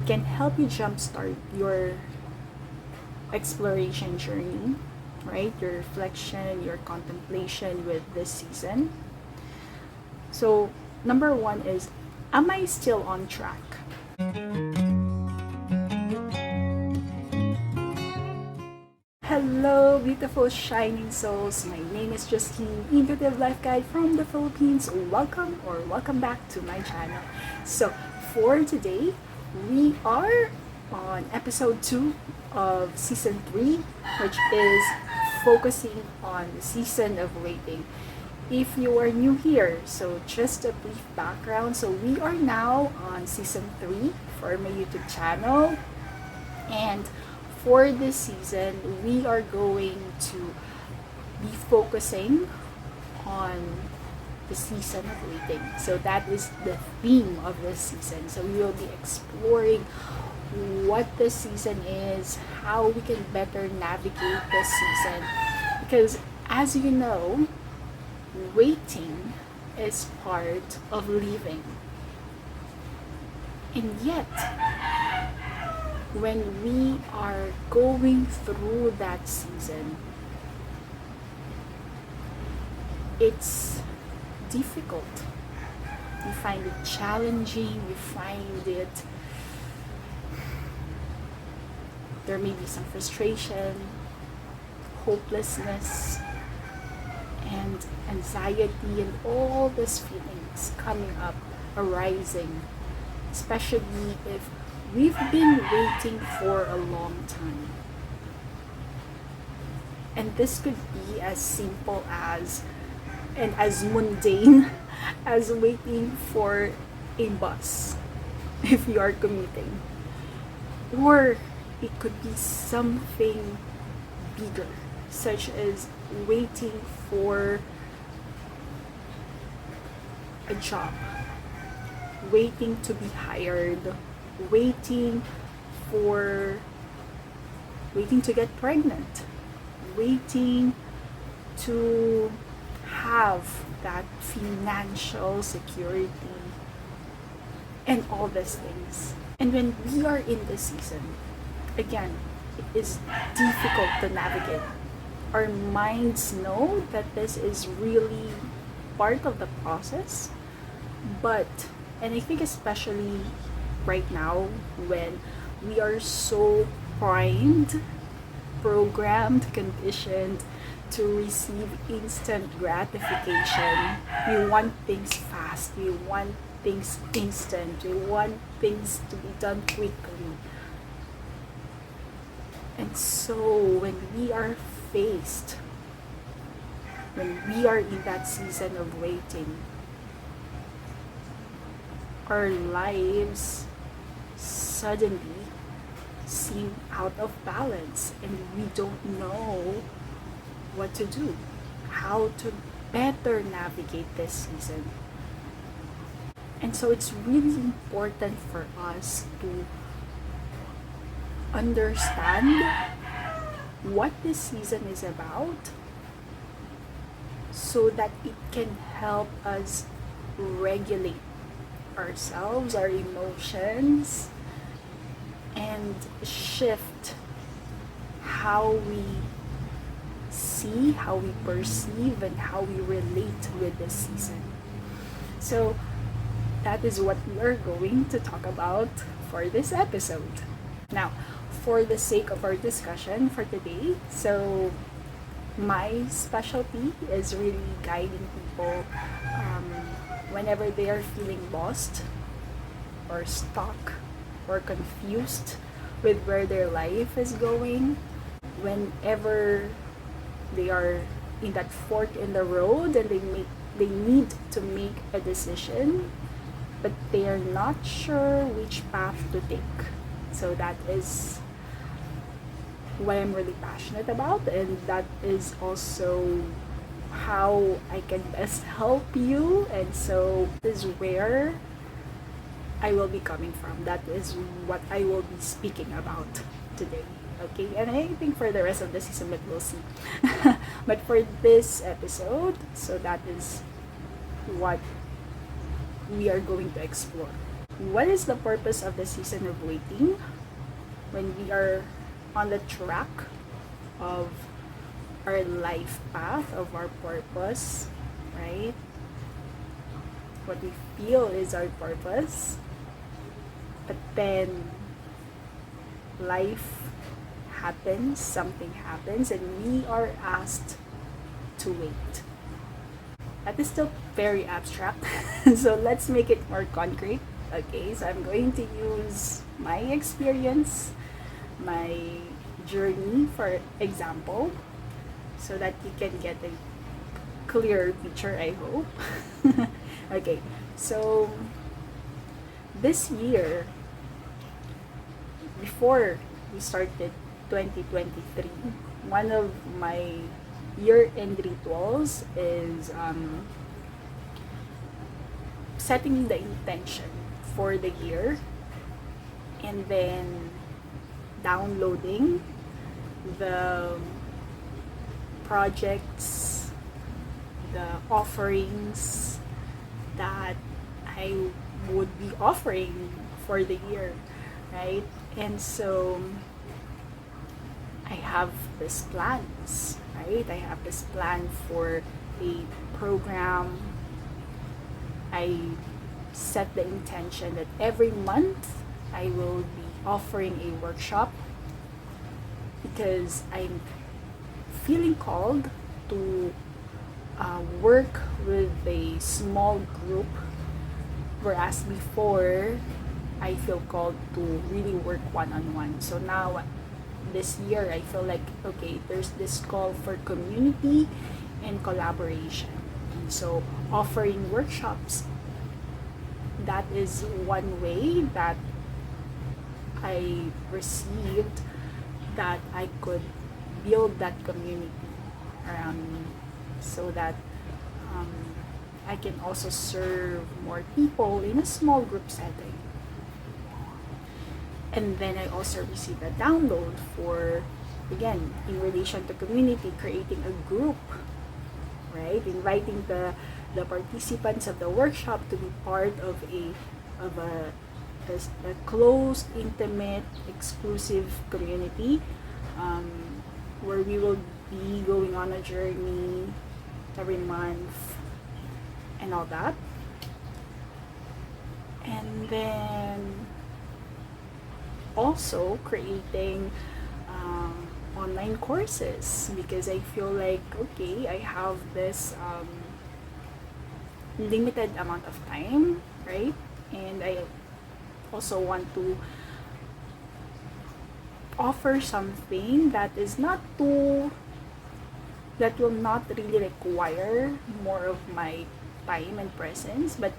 can help you jumpstart your exploration journey, right? Your reflection, your contemplation with this season. So, number one is, am I still on track? Hello, beautiful shining souls. My name is Jostine, Intuitive Life Guide from the Philippines. Welcome back to my channel. So, for today, we are on episode 2 of season 3, which is focusing on the season of waiting. If you are new here, so just a brief background. So, we are now on season 3 for my YouTube channel, and for this season, we are going to be focusing on the season of waiting. So that is the theme of this season. So we will be exploring what this season is, how we can better navigate this season. Because as you know, waiting is part of living. And yet, when we are going through that season, it's difficult. You find it challenging, you find it, there may be some frustration, hopelessness, and anxiety, and all these feelings coming up, arising, especially if we've been waiting for a long time. And this could be as simple as, and as mundane as waiting for a bus if you are commuting. Or it could be something bigger, such as waiting for a job, waiting to be hired, waiting to get pregnant, waiting to have that financial security, and all these things. And when we are in this season, again, it is difficult to navigate. Our minds know that this is really part of the process, but, and I think especially right now, when we are so primed, programmed, conditioned to receive instant gratification, we want things fast, we want things instant, we want things to be done quickly. And so when we are in that season of waiting, our lives suddenly seem out of balance, and we don't know what to do, how to better navigate this season. And so it's really important for us to understand what this season is about, so that it can help us regulate ourselves, our emotions, and shift how we see, how we perceive, and how we relate with this season. So that is what we are going to talk about for this episode. Now, for the sake of our discussion for today, so my specialty is really guiding people whenever they are feeling lost or stuck or confused with where their life is going, whenever they are in that fork in the road and they need to make a decision, but they are not sure which path to take. So that is what I'm really passionate about, and that is also how I can best help you. And so this is where I will be coming from. That is what I will be speaking about today. Okay, and I think for the rest of the season, but we'll see. But for this episode, so that is what we are going to explore. What is the purpose of the season of waiting? When we are on the track of our life path, of our purpose, right? What we feel is our purpose, but then life happens, something happens, and we are asked to wait. That is still very abstract, so let's make it more concrete. Okay, so I'm going to use my experience, my journey for example, so that you can get a clearer picture, I hope. Okay, so this year, before we started 2023, one of my year-end rituals is setting the intention for the year and then downloading the projects, the offerings that I would be offering for the year, right? And so I have this plans, right? I have this plan for a program. I set the intention that every month I will be offering a workshop because I'm feeling called to work with a small group, whereas before I feel called to really work one-on-one. So now this year I feel like, okay, there's this call for community and collaboration. And so offering workshops, that is one way that I received that I could build that community around me so that I can also serve more people in a small group setting. And then I also received a download for, again, in relation to community, creating a group, right? Inviting the participants of the workshop to be part of a closed, intimate, exclusive community where we will be going on a journey every month and all that. And then also creating online courses because I feel like, okay, I have this limited amount of time, right? And I also want to offer something that is not too, that will not really require more of my time and presence, but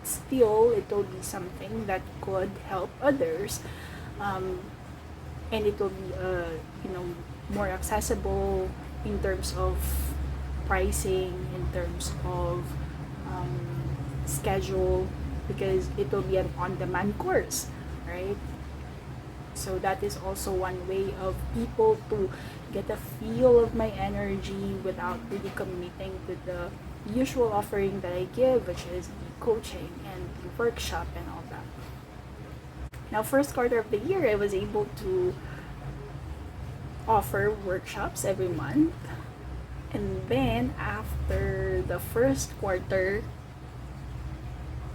still it will be something that could help others, and it will be more accessible in terms of pricing, in terms of schedule, because it will be an on-demand course, right? So that is also one way of people to get a feel of my energy without really committing to the usual offering that I give, which is the coaching and the workshop and all that. Now, first quarter of the year, I was able to offer workshops every month. And then after the first quarter,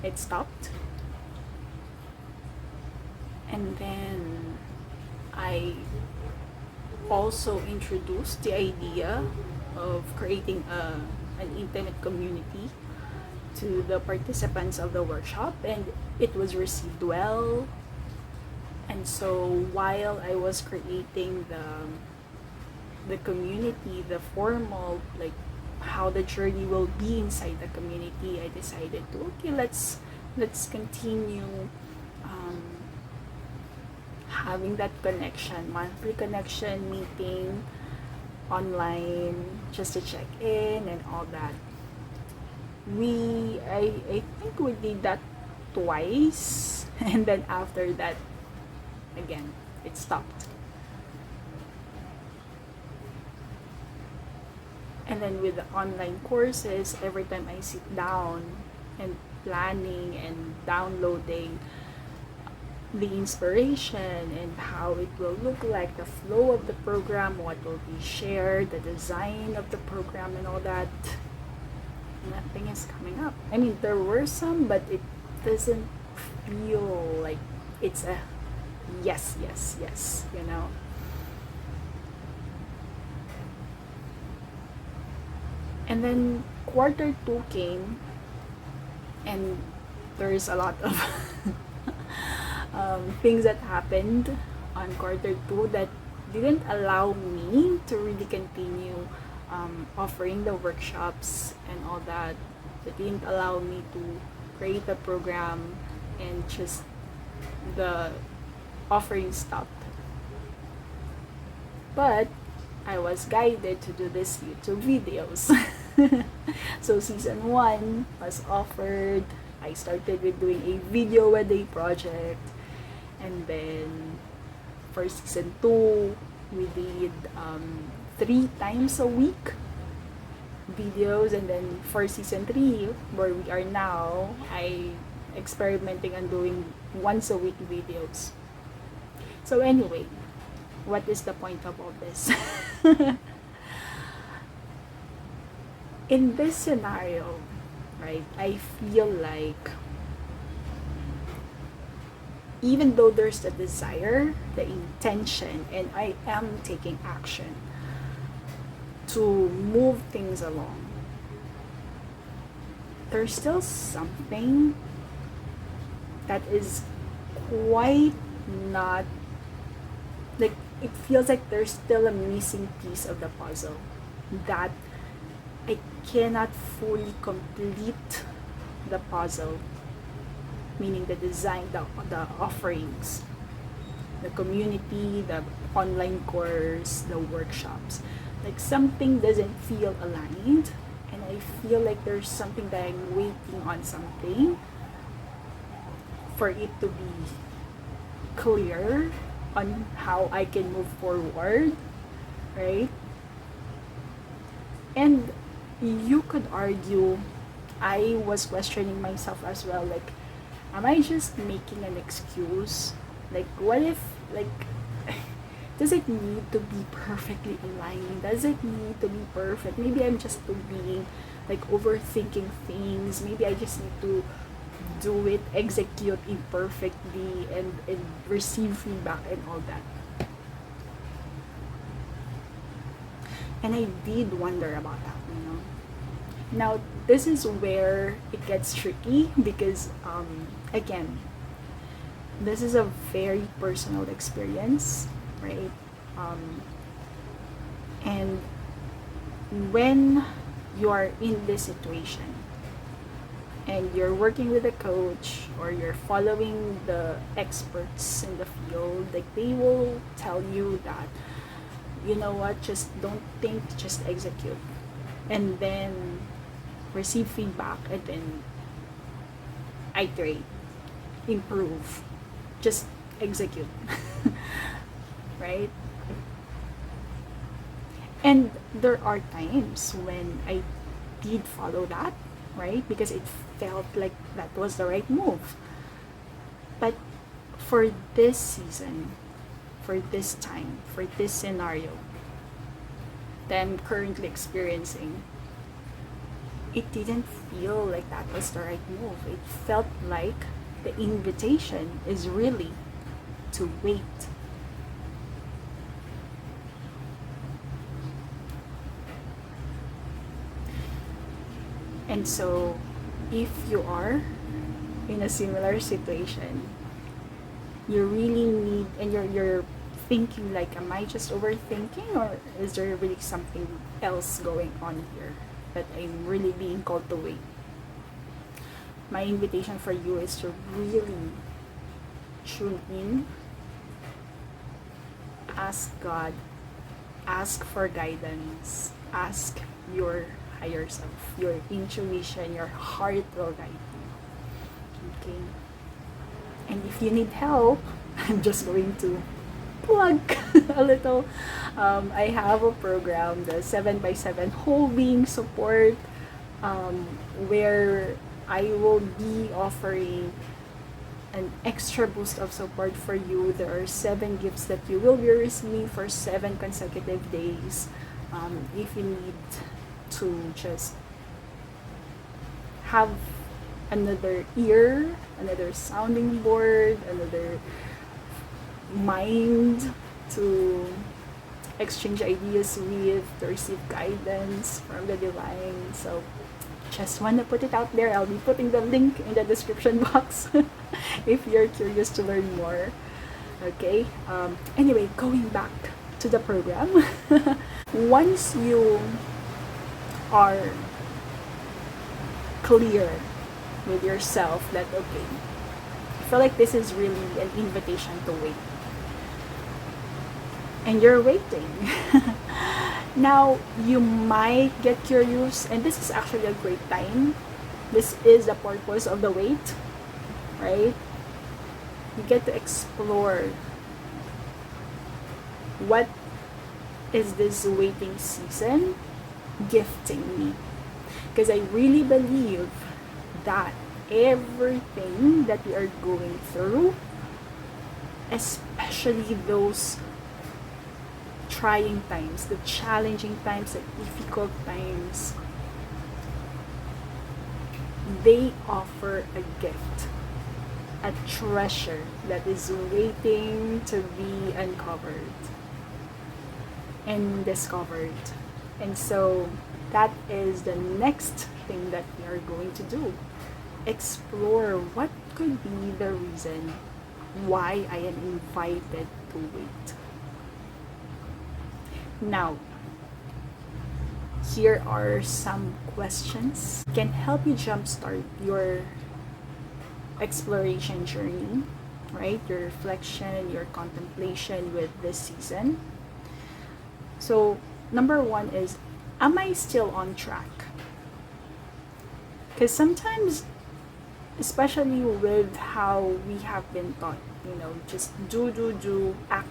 it stopped. And then I also introduced the idea of creating an intimate community to the participants of the workshop, and it was received well. And so while I was creating the community, the formal, like how the journey will be inside the community, I decided to, okay, let's continue having that connection, monthly connection, meeting online just to check in and all that. I think we did that twice and then after that again it stopped. And then with the online courses, every time I sit down and planning and downloading, the inspiration and how it will look like, the flow of the program, what will be shared, the design of the program, and all that. Nothing is coming up. I mean, there were some, but it doesn't feel like it's a yes, yes, yes, you know. And then quarter 2 came, and there's a lot of things that happened on quarter 2 that didn't allow me to really continue offering the workshops and all that. That didn't allow me to create a program, and just the offering stopped. But I was guided to do these YouTube videos. So season 1 was offered. I started with doing a video a day project, and then for season 2 we did 3 times a week videos, and then for season 3 where we are now, I experimenting on doing once a week videos. So anyway, what is the point of all this? In this scenario, right, I feel like even though there's the desire, the intention, and I am taking action to move things along, there's still something that is quite not, like, it feels like there's still a missing piece of the puzzle that I cannot fully complete the puzzle, meaning the design, the offerings, the community, the online course, the workshops. Like something doesn't feel aligned, and I feel like there's something that I'm waiting on, something for it to be clear on how I can move forward, right? And you could argue, I was questioning myself as well, like, am I just making an excuse? Like, what if, like, does it need to be perfectly aligned? Does it need to be perfect? Maybe I'm just being, like, overthinking things. Maybe I just need to do it, execute imperfectly, and receive feedback and all that. And I did wonder about that, you know. Now, this is where it gets tricky because, again, this is a very personal experience, right? And when you are in this situation and you're working with a coach or you're following the experts in the field, like, they will tell you that, you know what, just don't think, just execute, and then receive feedback, and then iterate, improve, just execute. Right? And there are times when I did follow that, right? Because it felt like that was the right move. But for this season, for this time, for this scenario that I'm currently experiencing, it didn't feel like that was the right move. It felt like the invitation is really to wait. And so, if you are in a similar situation, you really need, and you're thinking like, am I just overthinking, or is there really something else going on here that I'm really being called to wait? My invitation for you is to really tune in, ask God, ask for guidance, ask your higher self, your intuition, your heart will guide you. Okay? And if you need help, I'm just going to plug a little. I have a program, the 7x7 whole being support, where I will be offering an extra boost of support for you. There are 7 gifts that you will be receiving for 7 consecutive days. If you need to just have another ear, another sounding board, another mind to exchange ideas with, to receive guidance from the divine. So just want to put it out there. I'll be putting the link in the description box if you're curious to learn more. Okay, anyway, going back to the program. Once you are clear with yourself that, okay, I feel like this is really an invitation to wait, and you're waiting. Now you might get curious, and this is actually a great time. This is the purpose of the wait, right? You get to explore what is this waiting season gifting me, because I really believe that everything that we are going through, especially those trying times, the challenging times, the difficult times, they offer a gift, a treasure that is waiting to be uncovered and discovered. And so that is the next thing that we are going to do. Explore what could be the reason why I am invited to wait. Now, here are some questions that can help you jumpstart your exploration journey, right? Your reflection, your contemplation with this season. So, number 1 is, am I still on track? Because sometimes, especially with how we have been taught, just do, act,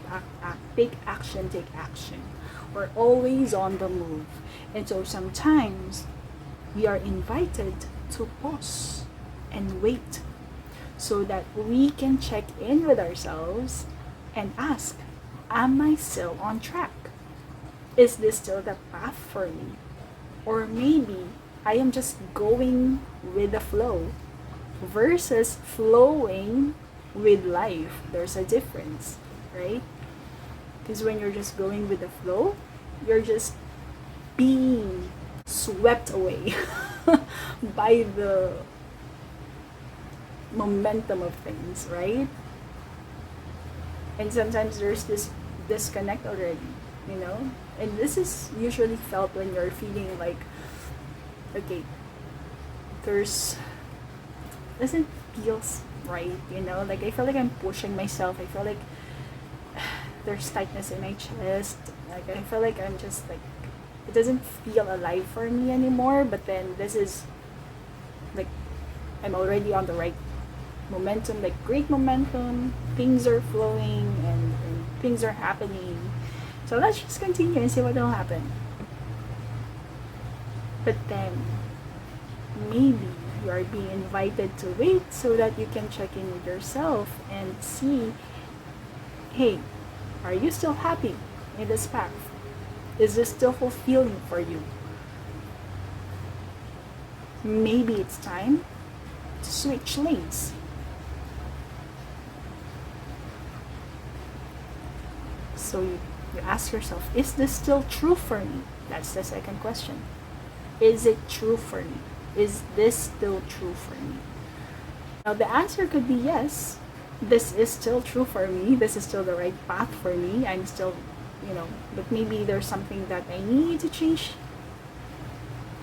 take action, we're always on the move. And so sometimes we are invited to pause and wait so that we can check in with ourselves and ask, am I still on track? Is this still the path for me? Or maybe I am just going with the flow versus flowing with life. There's a difference, right? Because when you're just going with the flow, you're just being swept away by the momentum of things, right? And sometimes there's this disconnect already, and this is usually felt when you're feeling like, okay, doesn't feel right, like I feel like I'm pushing myself. I feel like there's tightness in my chest. Like I feel like I'm just like, it doesn't feel alive for me anymore. But then this is like, I'm already on the right momentum, like great momentum. Things are flowing and things are happening. So let's just continue and see what will happen. But then maybe you are being invited to wait so that you can check in with yourself and see, hey, are you still happy in this path? Is this still fulfilling for you? Maybe it's time to switch lanes. So you ask yourself, is this still true for me? That's the second question. Is it true for me? Is this still true for me? Now the answer could be yes. This is still true for me. This is still the right path for me. I'm still, but maybe there's something that I need to change,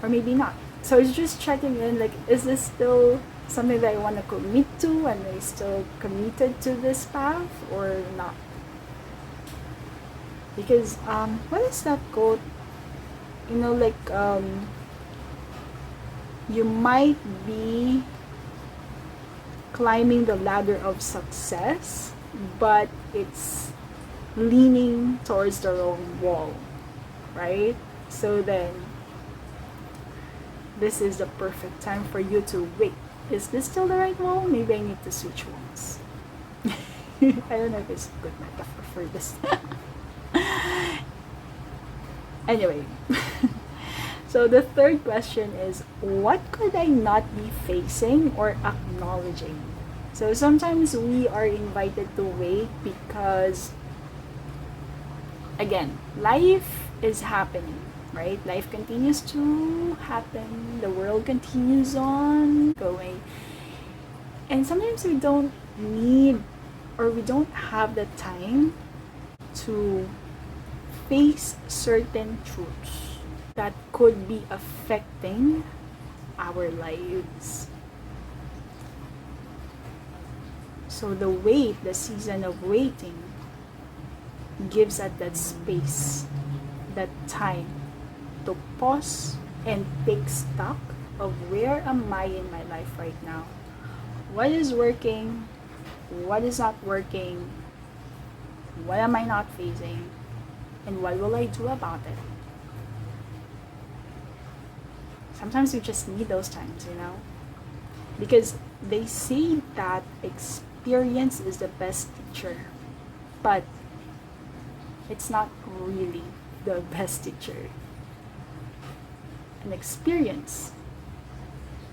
or maybe not. So it's just checking in, like, is this still something that I want to commit to? Am I still committed to this path or not? Because, what is that quote? You might be climbing the ladder of success, but it's leaning towards the wrong wall, right? So then this is the perfect time for you to wait is this still the right wall? Maybe I need to switch walls. I don't know if it's a good metaphor for this. Anyway, so the third question is, what could I not be facing or acknowledging? So sometimes we are invited to wait because, again, life is happening, right? Life continues to happen, the world continues on going. And sometimes we don't need, or we don't have the time to face certain truths that could be affecting our lives. So the wait, the season of waiting, gives us that space, that time to pause and take stock of where am I in my life right now? What is working? What is not working? What am I not facing? And what will I do about it? Sometimes we just need those times, because they say that experience is the best teacher, but it's not really the best teacher. An experience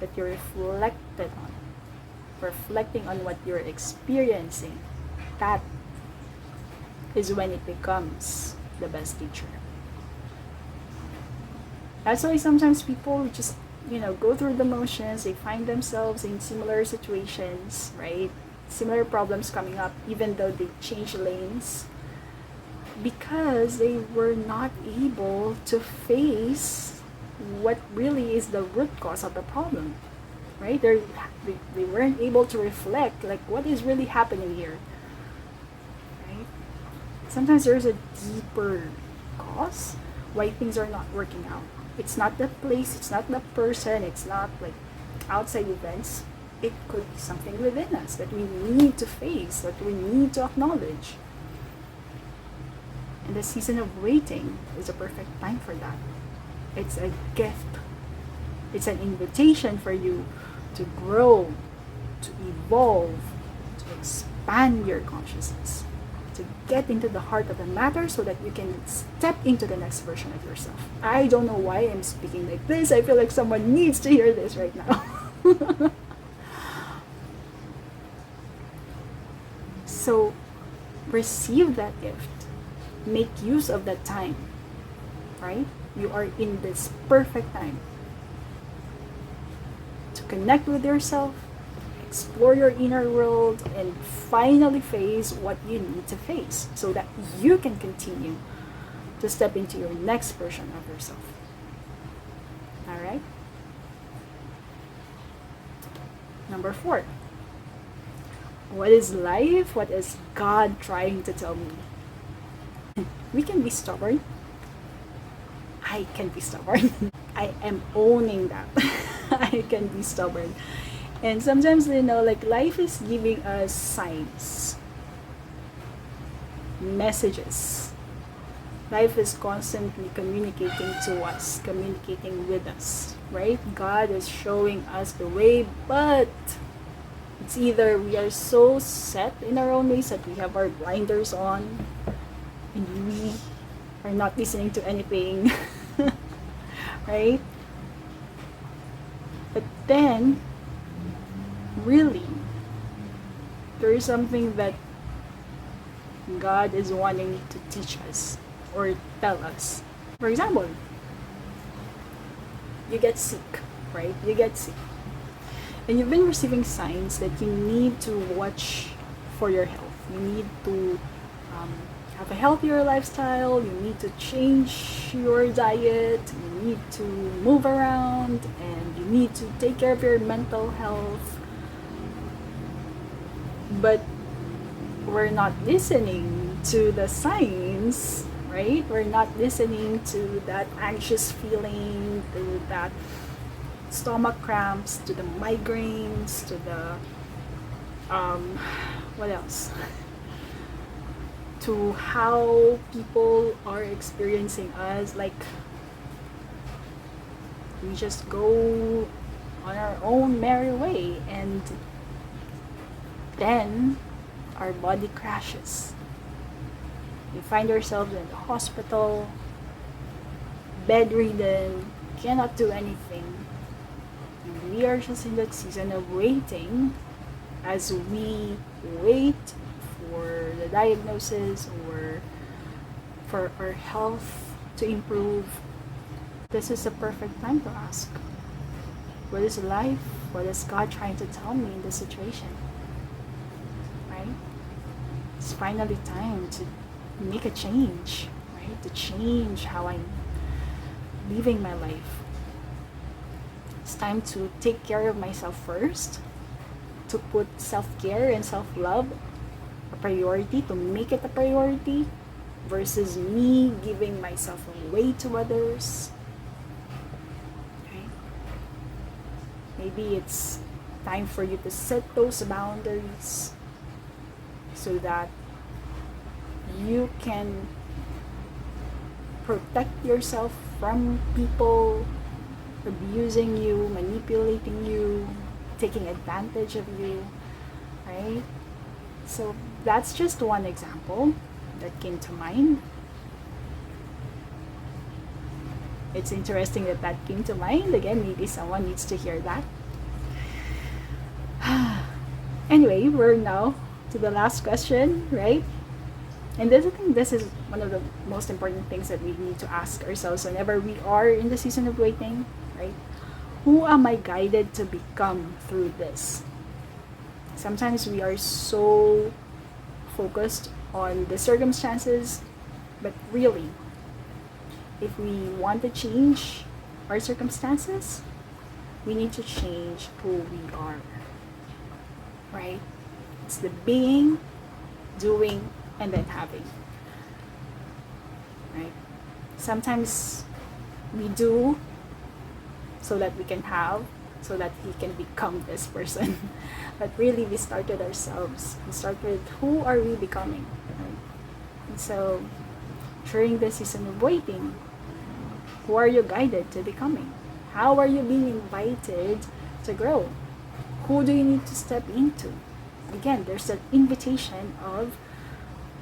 that you reflecting on what you're experiencing, that is when it becomes the best teacher. That's why sometimes people just, go through the motions. They find themselves in similar situations, right? Similar problems coming up, even though they change lanes, because they were not able to face what really is the root cause of the problem, right? They weren't able to reflect, like, what is really happening here, right? Sometimes there's a deeper cause why things are not working out. It's not the place, it's not the person, it's not like outside events. It could be something within us that we need to face, that we need to acknowledge. And the season of waiting is a perfect time for that. It's a gift. It's an invitation for you to grow, to evolve, to expand your consciousness, to get into the heart of the matter so that you can step into the next version of yourself. I don't know why I'm speaking like this. I feel like someone needs to hear this right now. So receive that gift. Make use of that time, right? You are in this perfect time to connect with yourself, explore your inner world, and finally face what you need to face so that you can continue to step into your next version of yourself. All right? Number 4. What is life? What is God trying to tell me? We can be stubborn. I can be stubborn. I am owning that. I can be stubborn. And sometimes, like, life is giving us signs, messages. Life is constantly communicating to us, communicating with us, right? God is showing us the way, but it's either we are so set in our own ways that we have our blinders on and we are not listening to anything, right? But then, really, there is something that God is wanting to teach us or tell us. For example, you get sick, right? You get sick. And you've been receiving signs that you need to watch for your health. You need to have a healthier lifestyle. You need to change your diet. You need to move around. And you need to take care of your mental health. But we're not listening to the signs, right? We're not listening to that anxious feeling, to that stomach cramps, to the migraines, to the what else? To how people are experiencing us. Like, we just go on our own merry way, and then our body crashes. We find ourselves in the hospital, bedridden, cannot do anything. And we are just in that season of waiting, as we wait for the diagnosis or for our health to improve. This is a perfect time to ask, what is life? What is God trying to tell me in this situation? Right? It's finally time to make a change, right? To change how I'm living my life. It's time to take care of myself first, to put self-care and self-love a priority, to make it a priority, versus me giving myself away to others. Okay? Maybe it's time for you to set those boundaries so that you can protect yourself from people abusing you, manipulating you, taking advantage of you, right? So that's just one example that came to mind. It's interesting that that came to mind. Again, maybe someone needs to hear that. Anyway, we're now to the last question, right? And I think this is one of the most important things that we need to ask ourselves whenever we are in the season of waiting, right? Who am I guided to become through this? Sometimes we are so focused on the circumstances, but really, if we want to change our circumstances, we need to change who we are, right? It's the being, doing, and then having, right? Sometimes we do so that we can have, so that we can become this person. But really, we started ourselves. We started, who are we becoming, right? And so during the season of waiting, who are you guided to becoming? How are you being invited to grow? Who do you need to step into? Again, there's that invitation of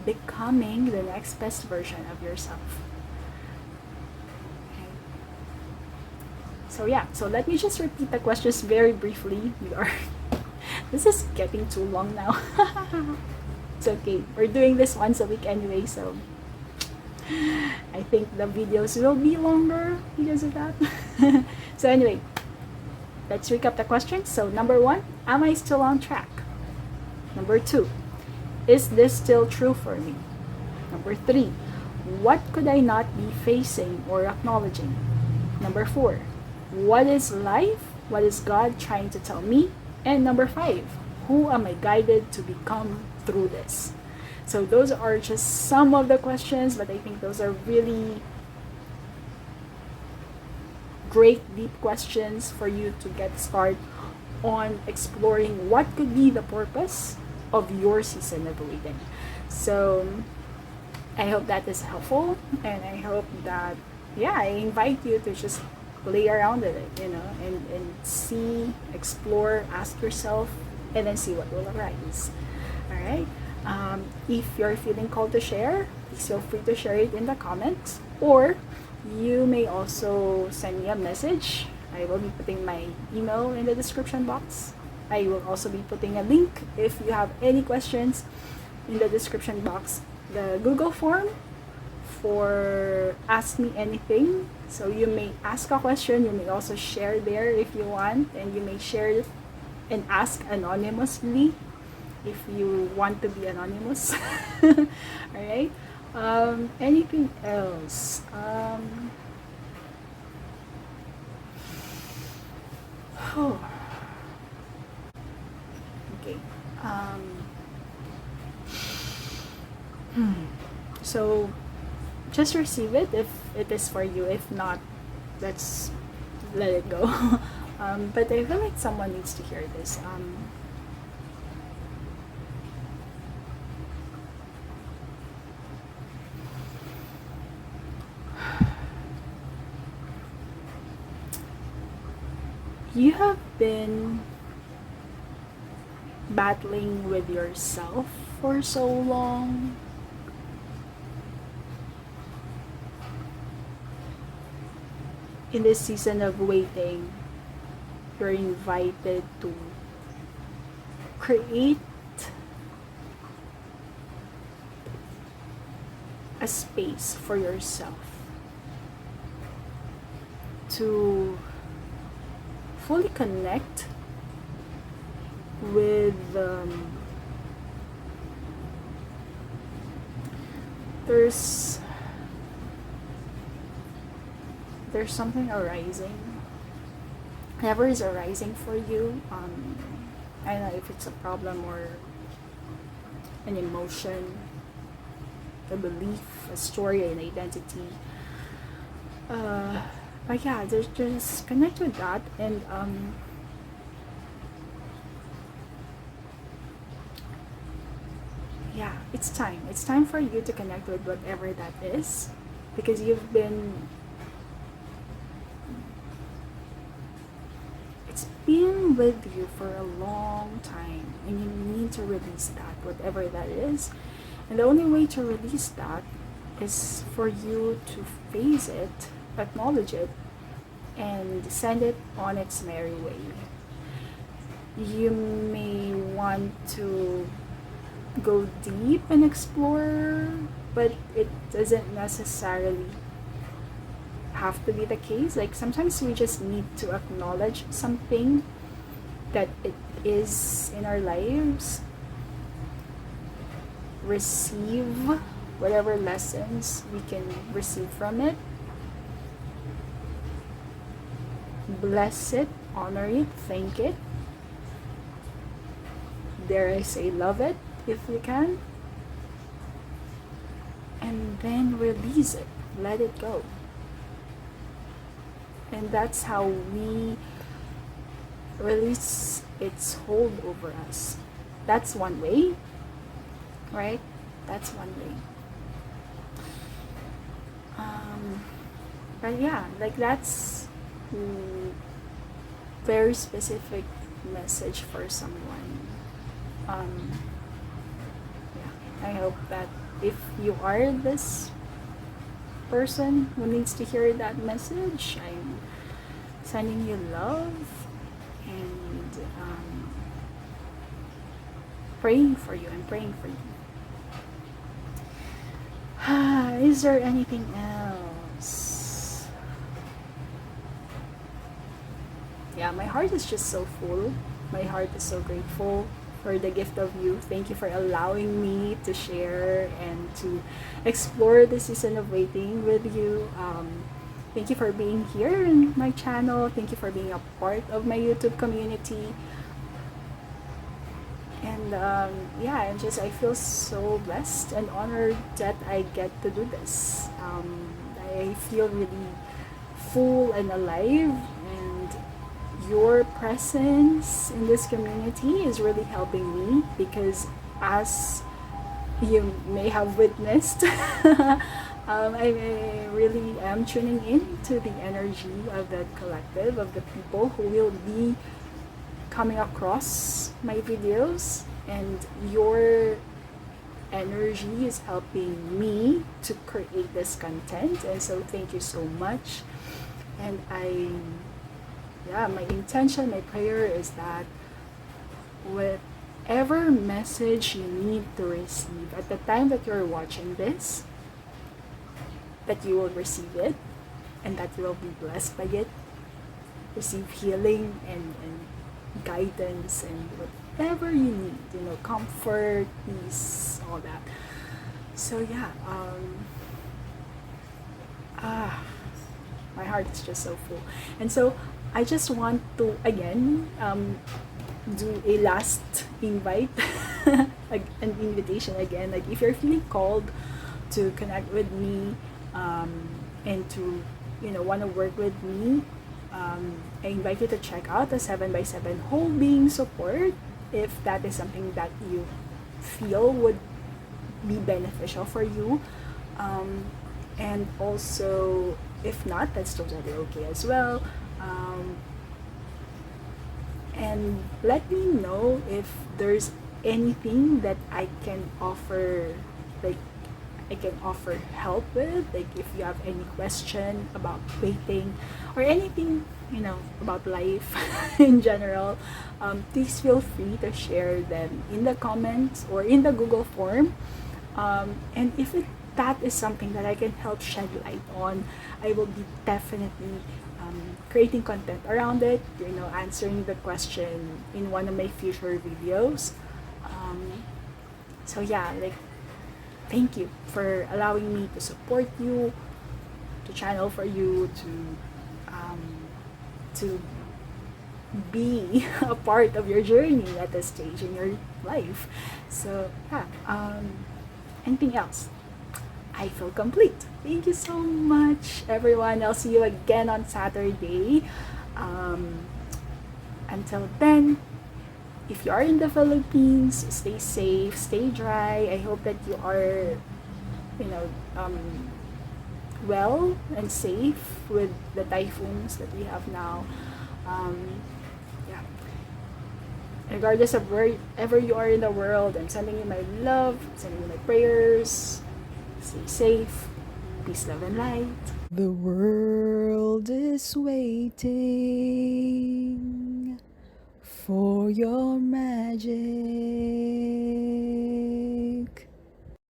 becoming the next best version of yourself. Okay. So yeah, so let me just repeat the questions very briefly. This is getting too long now. It's okay. We're doing this once a week anyway, so I think the videos will be longer because of that. So anyway, let's recap the questions. So number 1, am I still on track? Number 2, is this still true for me? Number 3, what could I not be facing or acknowledging? Number 4, what is life? What is God trying to tell me? And number 5, who am I guided to become through this? So those are just some of the questions, but I think those are really great deep questions for you to get started on exploring what could be the purpose of your season of waiting. So I hope that is helpful, and I hope that, yeah, I invite you to just play around with it, and see, explore, ask yourself, and then see what will arise. All right. If you're feeling called to share, please feel free to share it in the comments, or you may also send me a message. I will be putting my email in the description box. I will also be putting a link if you have any questions in the description box, the Google form for Ask Me Anything. So you may ask a question, you may also share there if you want, and you may share it and ask anonymously if you want to be anonymous. Alright. Anything else? Okay. So just receive it if it is for you. If not, let's let it go. But I feel like someone needs to hear this. you have been battling with yourself for so long, in this season of waiting, you're invited to create a space for yourself to fully connect with there's something arising, whatever is arising for you. I don't know if it's a problem or an emotion, a belief, a story, an identity. But yeah, just connect with that, and yeah, it's time. It's time for you to connect with whatever that is, because it's been with you for a long time, and you need to release that, whatever that is. And the only way to release that is for you to face it, acknowledge it, and send it on its merry way. You may want to go deep and explore, but it doesn't necessarily have to be the case. Like, sometimes we just need to acknowledge something that it is in our lives, receive whatever lessons we can receive from it, bless it, honor it, thank it, dare I say love it if you can, and then release it, let it go. And that's how we release its hold over us. That's one way, right? That's one way. But yeah, like, that's very specific message for someone. Yeah, I hope that if you are this person who needs to hear that message, I'm sending you love and praying for you. I'm praying for you. Is there anything else? Yeah, my heart is just so full. My heart is so grateful for the gift of you. Thank you for allowing me to share and to explore the season of waiting with you. Thank you for being here in my channel. Thank you for being a part of my YouTube community. And yeah, I feel so blessed and honored that I get to do this. I feel really full and alive, and your presence in this community is really helping me, because as you may have witnessed, I really am tuning in to the energy of the collective, of the people who will be coming across my videos, and your energy is helping me to create this content. And so thank you so much. And my intention, my prayer is that whatever message you need to receive at the time that you're watching this, that you will receive it, and that you will be blessed by it, receive healing and guidance and whatever you need, comfort, peace, all that. So yeah, my heart is just so full. And so I just want to again do a last invite, an invitation again. Like, if you're feeling called to connect with me, and to want to work with me, I invite you to check out the 7x7 whole being support, if that is something that you feel would be beneficial for you. And also, if not, that's totally okay as well. and let me know if there's anything that I can offer, like I can offer help with, like if you have any question about waiting or anything, about life in general. Please feel free to share them in the comments or in the Google form. And if that is something that I can help shed light on, I will be definitely creating content around it, answering the question in one of my future videos. Um, so yeah, like, thank you for allowing me to support you, to channel for you, to be a part of your journey at this stage in your life. So yeah, anything else? I feel complete. Thank you so much, everyone. I'll see you again on Saturday. Um, until then, if you are in the Philippines, stay safe, stay dry. I hope that you are, you know, um, well and safe with the typhoons that we have now. Um, yeah. Regardless of wherever you are in the world, I'm sending you my love, sending you my prayers. Stay safe. Peace, love, and light. The world is waiting. for your magic.